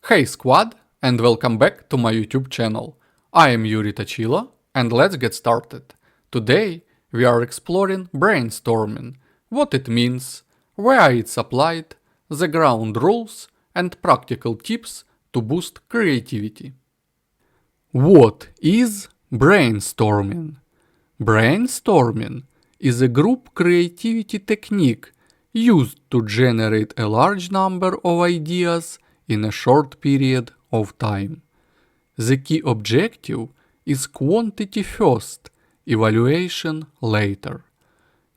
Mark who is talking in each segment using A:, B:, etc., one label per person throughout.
A: Hey squad, and welcome back to my YouTube channel. I am Yuri Tochila, and let's get started. Today we are exploring brainstorming, what it means, where it's applied, the ground rules, and practical tips to boost creativity. What is brainstorming? Brainstorming is a group creativity technique used to generate a large number of ideas in a short period of time. The key objective is quantity first, evaluation later.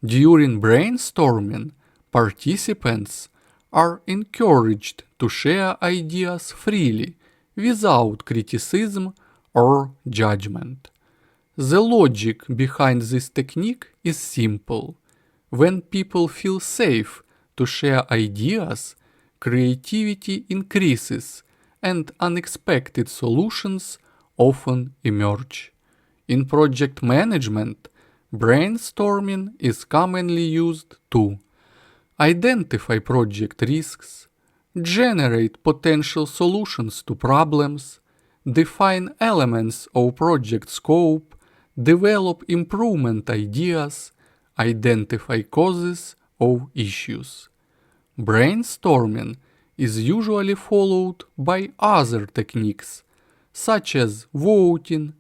A: During brainstorming, participants are encouraged to share ideas freely, without criticism or judgment. The logic behind this technique is simple. When people feel safe to share ideas, creativity increases and unexpected solutions often emerge. In project management, brainstorming is commonly used to identify project risks, generate potential solutions to problems, define elements of project scope, develop improvement ideas, identify causes of issues. Brainstorming is usually followed by other techniques, such as voting,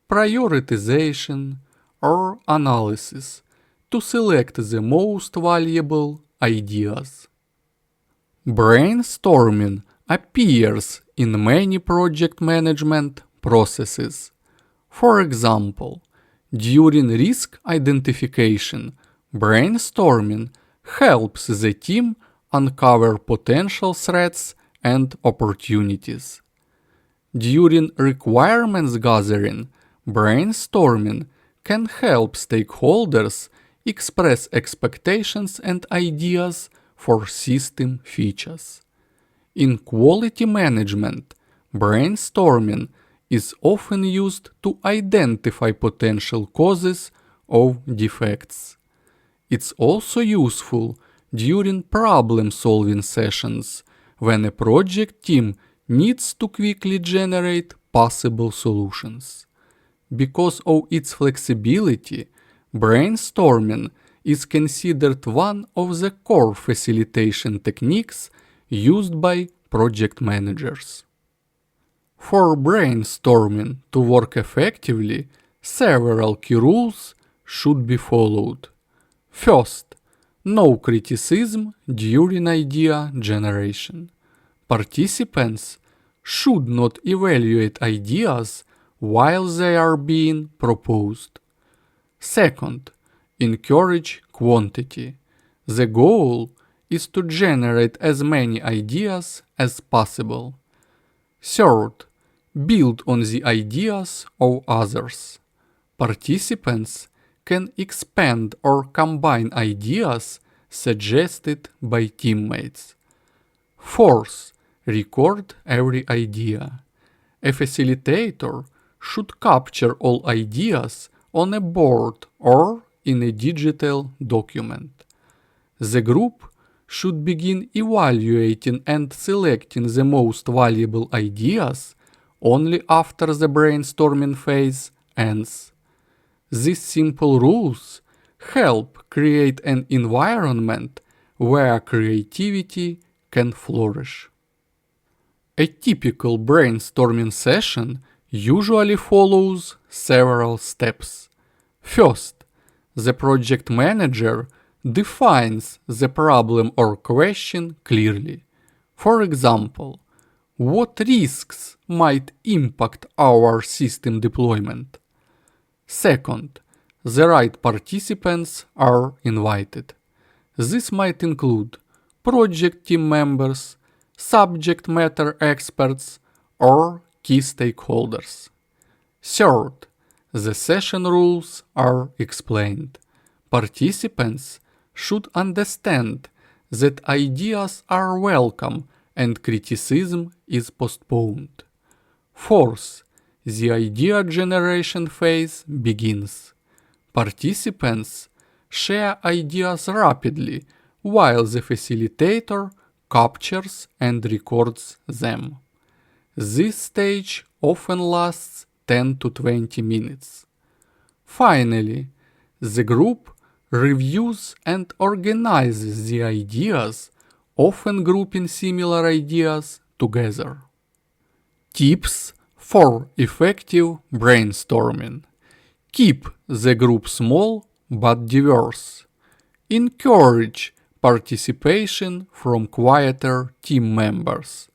A: prioritization, or analysis, to select the most valuable ideas. Brainstorming appears in many project management processes. For example, during risk identification, brainstorming helps the team uncover potential threats and opportunities. During requirements gathering, brainstorming can help stakeholders express expectations and ideas for system features. In quality management, brainstorming is often used to identify potential causes of defects. It's also useful during problem-solving sessions, when a project team needs to quickly generate possible solutions. Because of its flexibility, brainstorming is considered one of the core facilitation techniques used by project managers. For brainstorming to work effectively, several key rules should be followed. First, no criticism during idea generation. Participants should not evaluate ideas while they are being proposed. Second, encourage quantity. The goal is to generate as many ideas as possible. Third, build on the ideas of others. Participants can expand or combine ideas suggested by teammates. Fourth, record every idea. A facilitator should capture all ideas on a board or in a digital document. The group should begin evaluating and selecting the most valuable ideas only after the brainstorming phase ends. These simple rules help create an environment where creativity can flourish. A typical brainstorming session usually follows several steps. First, the project manager defines the problem or question clearly. For example, what risks might impact our system deployment? Second, the right participants are invited. This might include project team members, subject matter experts, or key stakeholders. Third, the session rules are explained. Participants should understand that ideas are welcome and criticism is postponed. Fourth, the idea generation phase begins. Participants share ideas rapidly while the facilitator captures and records them. This stage often lasts 10 to 20 minutes. Finally, the group reviews and organizes the ideas, often grouping similar ideas together. Tips for effective brainstorming. Keep the group small but diverse. Encourage participation from quieter team members.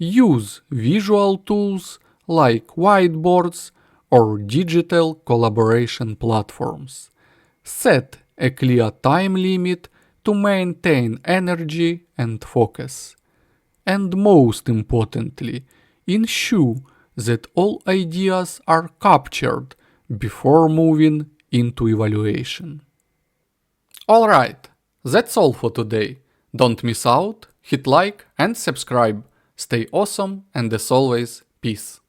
A: Use visual tools like whiteboards or digital collaboration platforms. Set a clear time limit to maintain energy and focus. And most importantly, ensure that all ideas are captured before moving into evaluation. Alright, that's all for today. Don't miss out, hit like and subscribe. Stay awesome and as always, peace.